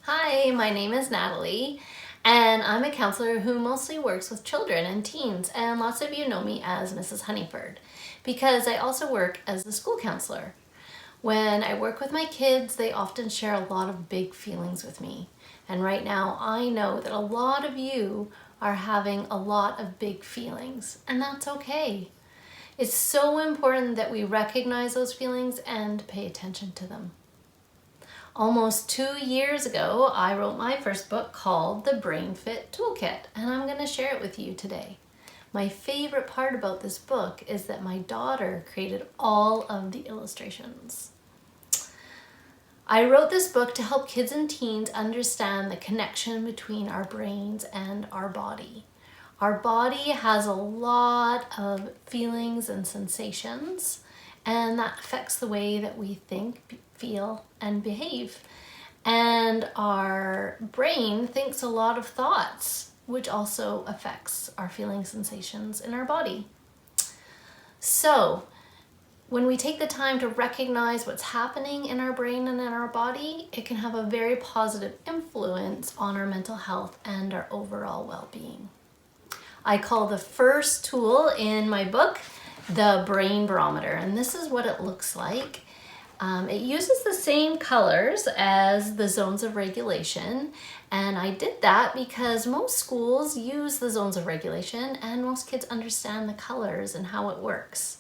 Hi, my name is Natalie, and I'm a counselor who mostly works with children and teens, and lots of you know me as Mrs. Hunniford because I also work as a school counselor. When I work with my kids, they often share a lot of big feelings with me, and right now I know that a lot of you are having a lot of big feelings, and that's okay. It's so important that we recognize those feelings and pay attention to them. Almost 2 years ago, I wrote my first book called The Brain Fit Toolkit, and I'm going to share it with you today. My favorite part about this book is that my daughter created all of the illustrations. I wrote this book to help kids and teens understand the connection between our brains and our body. Our body has a lot of feelings and sensations, and that affects the way that we think, feel, and behave. And our brain thinks a lot of thoughts, which also affects our feelings, sensations in our body. So, when we take the time to recognize what's happening in our brain and in our body, it can have a very positive influence on our mental health and our overall well-being. I call the first tool in my book the Brain Barometer, and this is what it looks like. It uses the same colors as the zones of regulation, and I did that because most schools use the zones of regulation and most kids understand the colors and how it works.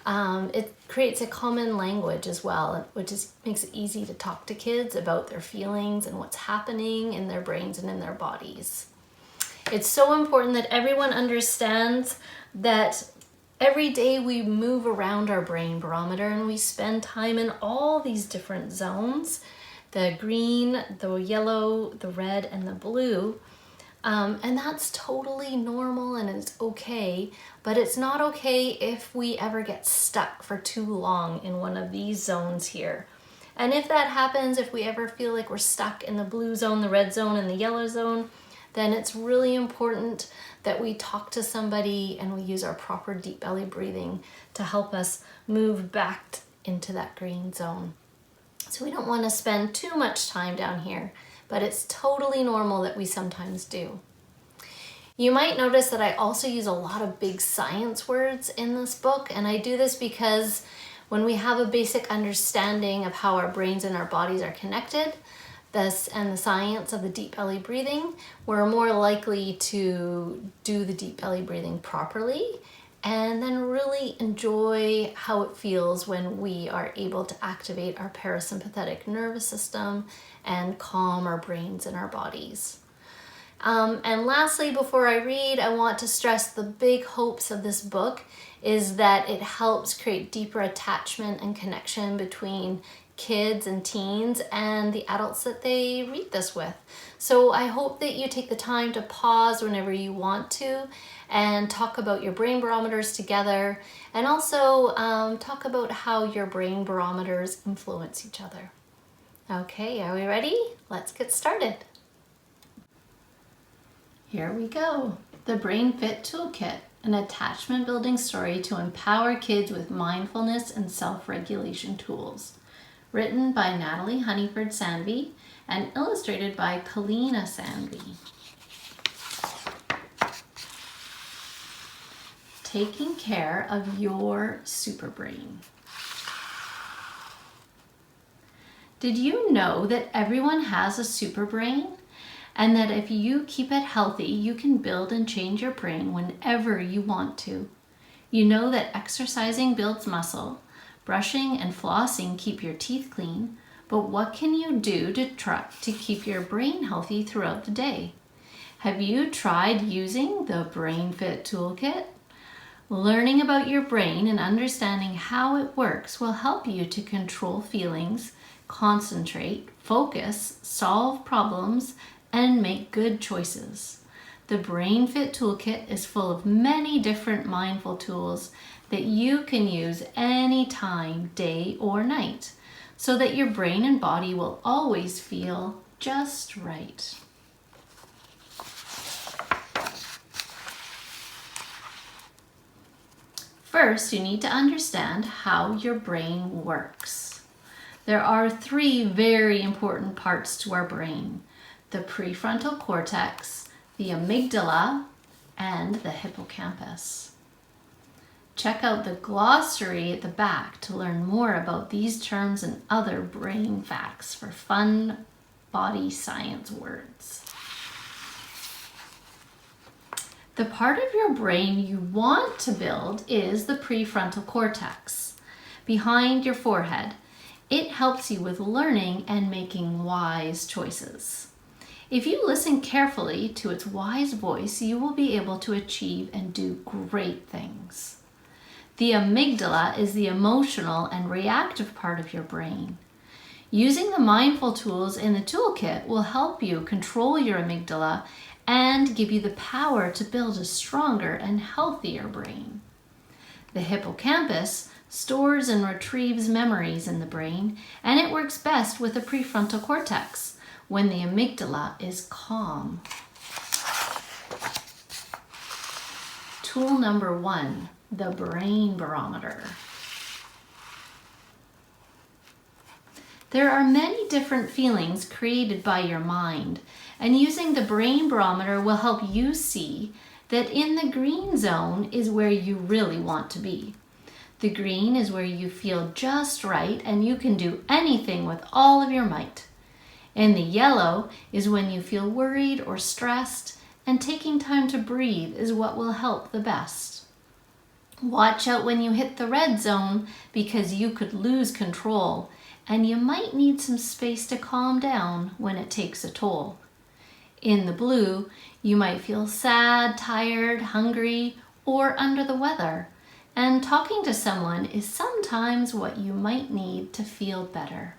It creates a common language as well, which makes it easy to talk to kids about their feelings and what's happening in their brains and in their bodies. It's so important that everyone understands that every day we move around our brain barometer and we spend time in all these different zones, the green, the yellow, the red, and the blue. And that's totally normal and it's okay, but it's not okay if we ever get stuck for too long in one of these zones here. And if that happens, if we ever feel like we're stuck in the blue zone, the red zone, and the yellow zone, then it's really important that we talk to somebody and we use our proper deep belly breathing to help us move back into that green zone. So we don't want to spend too much time down here, but it's totally normal that we sometimes do. You might notice that I also use a lot of big science words in this book, and I do this because when we have a basic understanding of how our brains and our bodies are connected, and the science of the deep belly breathing, we're more likely to do the deep belly breathing properly and then really enjoy how it feels when we are able to activate our parasympathetic nervous system and calm our brains and our bodies. And lastly, before I read, I want to stress the big hopes of this book is that it helps create deeper attachment and connection between kids and teens and the adults that they read this with. So I hope that you take the time to pause whenever you want to and talk about your brain barometers together, and also talk about how your brain barometers influence each other. Okay, are we ready? Let's get started. Here we go. The Brain Fit Toolkit, an attachment building story to empower kids with mindfulness and self-regulation tools. Written by Natalie Hunniford Sanvey and illustrated by Kalina Sanvey. Taking care of your super brain. Did you know that everyone has a super brain? And that if you keep it healthy, you can build and change your brain whenever you want to. You know that exercising builds muscle, brushing and flossing keep your teeth clean, but what can you do to keep your brain healthy throughout the day? Have you tried using the Brain Fit Toolkit? Learning about your brain and understanding how it works will help you to control feelings, concentrate, focus, solve problems, and make good choices. The Brain Fit Toolkit is full of many different mindful tools that you can use anytime, day or night, so that your brain and body will always feel just right. First, you need to understand how your brain works. There are 3 very important parts to our brain: the prefrontal cortex, the amygdala, and the hippocampus. Check out the glossary at the back to learn more about these terms and other brain facts for fun body science words. The part of your brain you want to build is the prefrontal cortex, behind your forehead. It helps you with learning and making wise choices. If you listen carefully to its wise voice, you will be able to achieve and do great things. The amygdala is the emotional and reactive part of your brain. Using the mindful tools in the toolkit will help you control your amygdala and give you the power to build a stronger and healthier brain. The hippocampus stores and retrieves memories in the brain, and it works best with the prefrontal cortex when the amygdala is calm. Tool number 1, the brain barometer. There are many different feelings created by your mind, and using the brain barometer will help you see that in the green zone is where you really want to be. The green is where you feel just right and you can do anything with all of your might. In the yellow is when you feel worried or stressed, and taking time to breathe is what will help the best. Watch out when you hit the red zone because you could lose control and you might need some space to calm down when it takes a toll. In the blue, you might feel sad, tired, hungry, or under the weather, and talking to someone is sometimes what you might need to feel better.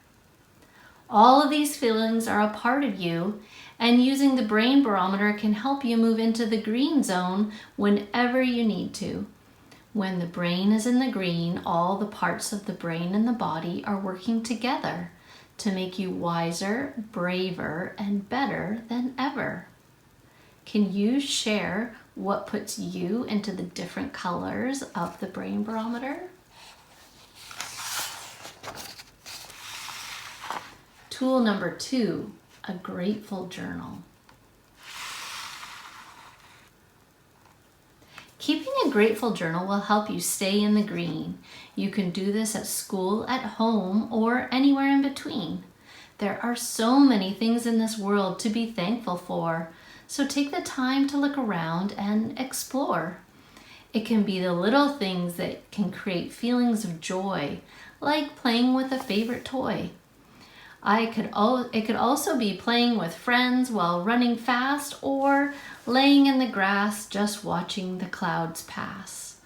All of these feelings are a part of you, and using the brain barometer can help you move into the green zone whenever you need to. When the brain is in the green, all the parts of the brain and the body are working together to make you wiser, braver, and better than ever. Can you share what puts you into the different colors of the brain barometer? Tool number 2, a grateful journal. Keeping a grateful journal will help you stay in the green. You can do this at school, at home, or anywhere in between. There are so many things in this world to be thankful for, so take the time to look around and explore. It can be the little things that can create feelings of joy, like playing with a favorite toy. It could also be playing with friends while running fast or laying in the grass just watching the clouds pass.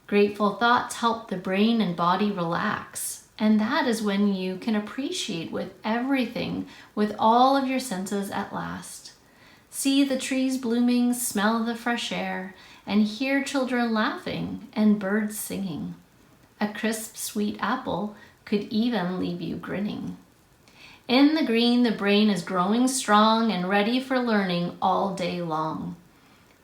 Grateful thoughts help the brain and body relax, and that is when you can appreciate with everything with all of your senses at last. See the trees blooming, smell the fresh air, and hear children laughing and birds singing. A crisp, sweet apple could even leave you grinning. In the green, the brain is growing strong and ready for learning all day long.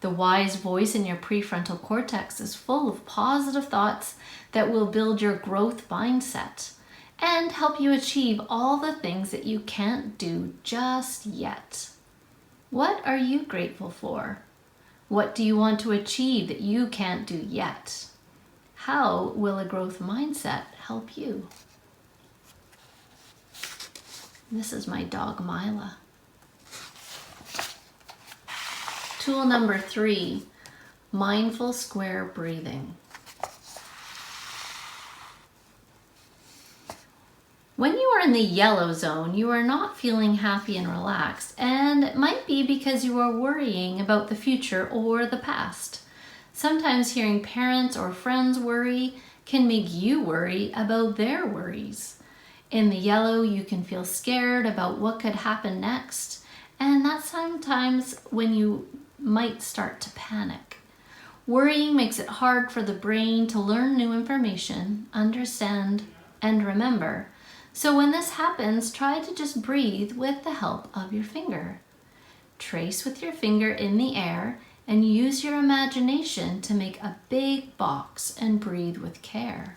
The wise voice in your prefrontal cortex is full of positive thoughts that will build your growth mindset and help you achieve all the things that you can't do just yet. What are you grateful for? What do you want to achieve that you can't do yet? How will a growth mindset help you? This is my dog, Mila. Tool number 3, mindful square breathing. When you are in the yellow zone, you are not feeling happy and relaxed, and it might be because you are worrying about the future or the past. Sometimes hearing parents or friends worry can make you worry about their worries. In the yellow, you can feel scared about what could happen next, and that's sometimes when you might start to panic. Worrying makes it hard for the brain to learn new information, understand, and remember. So when this happens, try to just breathe with the help of your finger. Trace with your finger in the air and use your imagination to make a big box and breathe with care.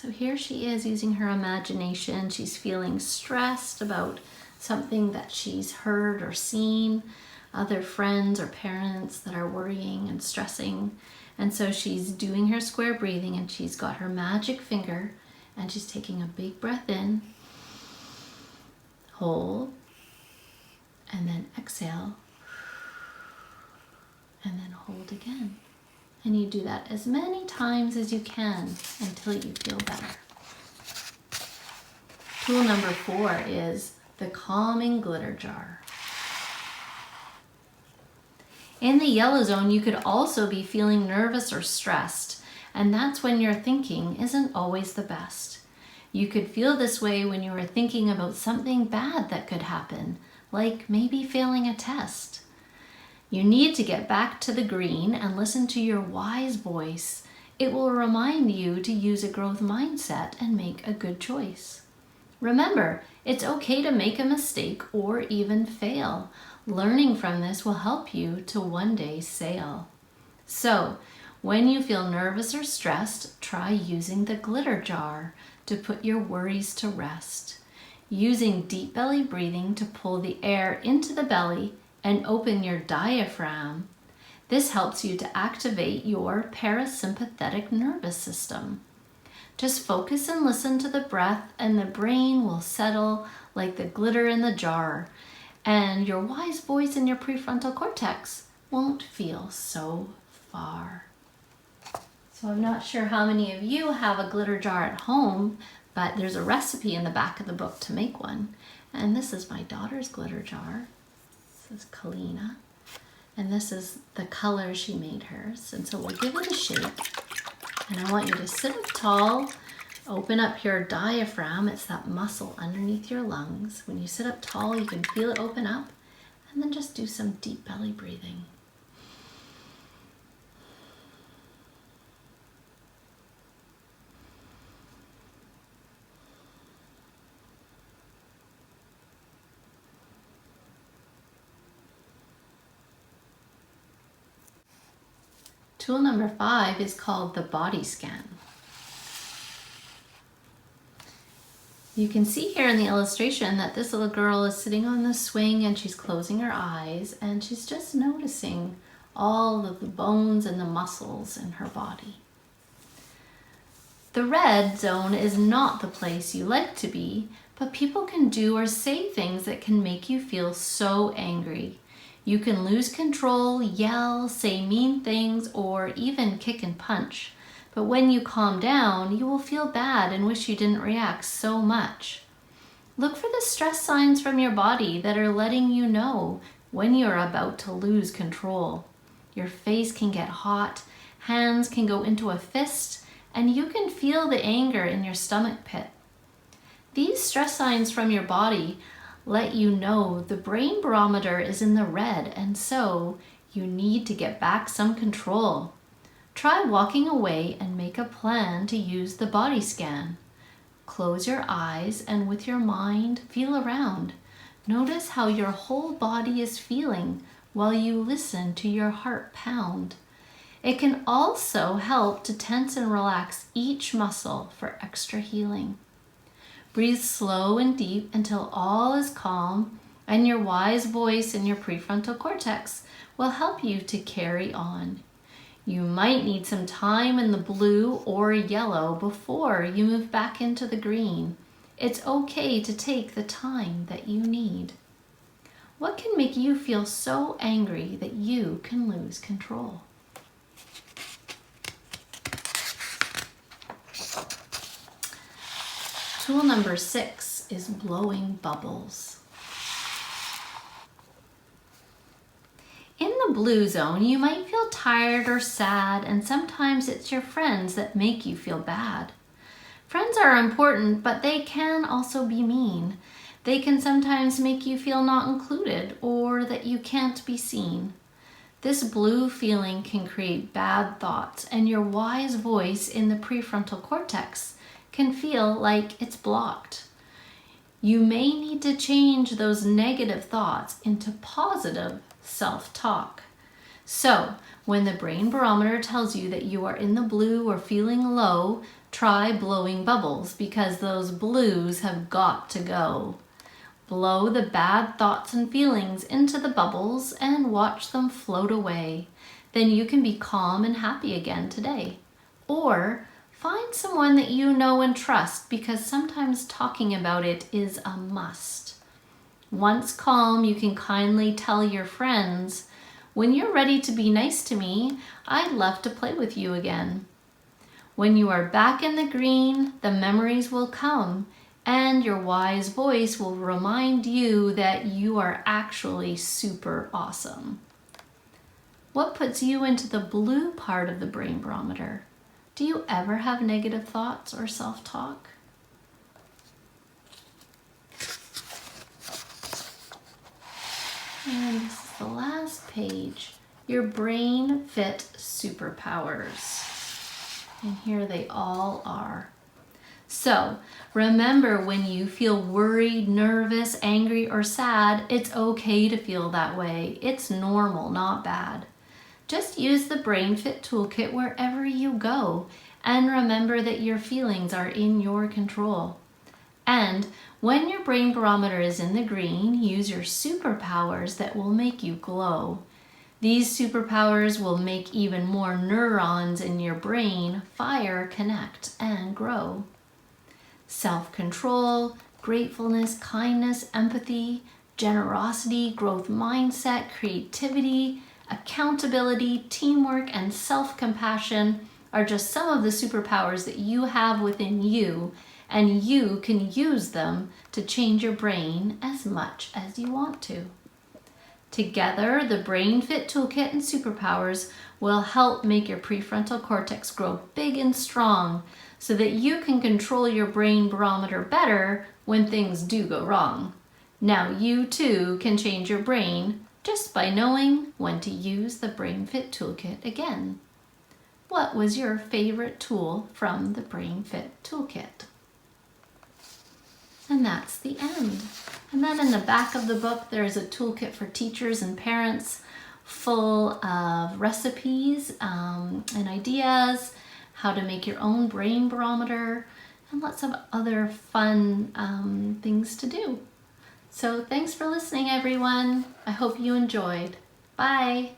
So here she is using her imagination. She's feeling stressed about something that she's heard or seen, other friends or parents that are worrying and stressing. And so she's doing her square breathing, and she's got her magic finger, and she's taking a big breath in, hold, and then exhale, and then hold again. And you do that as many times as you can until you feel better. Tool number 4 is the calming glitter jar. In the yellow zone, you could also be feeling nervous or stressed, and that's when your thinking isn't always the best. You could feel this way when you are thinking about something bad that could happen, like maybe failing a test. You need to get back to the green and listen to your wise voice. It will remind you to use a growth mindset and make a good choice. Remember, it's okay to make a mistake or even fail. Learning from this will help you to one day sail. So, when you feel nervous or stressed, try using the glitter jar to put your worries to rest. Using deep belly breathing to pull the air into the belly and open your diaphragm. This helps you to activate your parasympathetic nervous system. Just focus and listen to the breath, and the brain will settle like the glitter in the jar, and your wise voice in your prefrontal cortex won't feel so far. So I'm not sure how many of you have a glitter jar at home, but there's a recipe in the back of the book to make one. And this is my daughter's glitter jar. This is Kalina. And this is the color she made hers. And so we'll give it a shake. And I want you to sit up tall, open up your diaphragm. It's that muscle underneath your lungs. When you sit up tall, you can feel it open up. And then just do some deep belly breathing. Tool number 5 is called the body scan. You can see here in the illustration that this little girl is sitting on the swing and she's closing her eyes and she's just noticing all of the bones and the muscles in her body. The red zone is not the place you like to be, but people can do or say things that can make you feel so angry. You can lose control, yell, say mean things, or even kick and punch. But when you calm down, you will feel bad and wish you didn't react so much. Look for the stress signs from your body that are letting you know when you're about to lose control. Your face can get hot, hands can go into a fist, and you can feel the anger in your stomach pit. These stress signs from your body let you know the brain barometer is in the red, and so you need to get back some control. Try walking away and make a plan to use the body scan. Close your eyes and with your mind feel around. Notice how your whole body is feeling while you listen to your heart pound. It can also help to tense and relax each muscle for extra healing. Breathe slow and deep until all is calm, and your wise voice in your prefrontal cortex will help you to carry on. You might need some time in the blue or yellow before you move back into the green. It's okay to take the time that you need. What can make you feel so angry that you can lose control? Tool number 6 is blowing bubbles. In the blue zone, you might feel tired or sad, and sometimes it's your friends that make you feel bad. Friends are important, but they can also be mean. They can sometimes make you feel not included or that you can't be seen. This blue feeling can create bad thoughts, and your wise voice in the prefrontal cortex can feel like it's blocked. You may need to change those negative thoughts into positive self-talk. So, when the brain barometer tells you that you are in the blue or feeling low, try blowing bubbles because those blues have got to go. Blow the bad thoughts and feelings into the bubbles and watch them float away. Then you can be calm and happy again today. Or find someone that you know and trust because sometimes talking about it is a must. Once calm, you can kindly tell your friends, "When you're ready to be nice to me, I'd love to play with you again." When you are back in the green, the memories will come and your wise voice will remind you that you are actually super awesome. What puts you into the blue part of the brain barometer? Do you ever have negative thoughts or self-talk? And this is the last page, your brain fit superpowers. And here they all are. So remember, when you feel worried, nervous, angry, or sad, it's okay to feel that way. It's normal, not bad. Just use the Brain Fit Toolkit wherever you go, and remember that your feelings are in your control. And when your brain barometer is in the green, use your superpowers that will make you glow. These superpowers will make even more neurons in your brain fire, connect, and grow. Self-control, gratefulness, kindness, empathy, generosity, growth mindset, creativity, accountability, teamwork, and self-compassion are just some of the superpowers that you have within you, and you can use them to change your brain as much as you want to. Together, the Brain Fit Toolkit and superpowers will help make your prefrontal cortex grow big and strong so that you can control your brain barometer better when things do go wrong. Now you too can change your brain just by knowing when to use the Brain Fit Toolkit again. What was your favorite tool from the Brain Fit Toolkit? And that's the end. And then in the back of the book, there's a toolkit for teachers and parents full of recipes and ideas, how to make your own brain barometer, and lots of other fun things to do. So thanks for listening, everyone. I hope you enjoyed. Bye.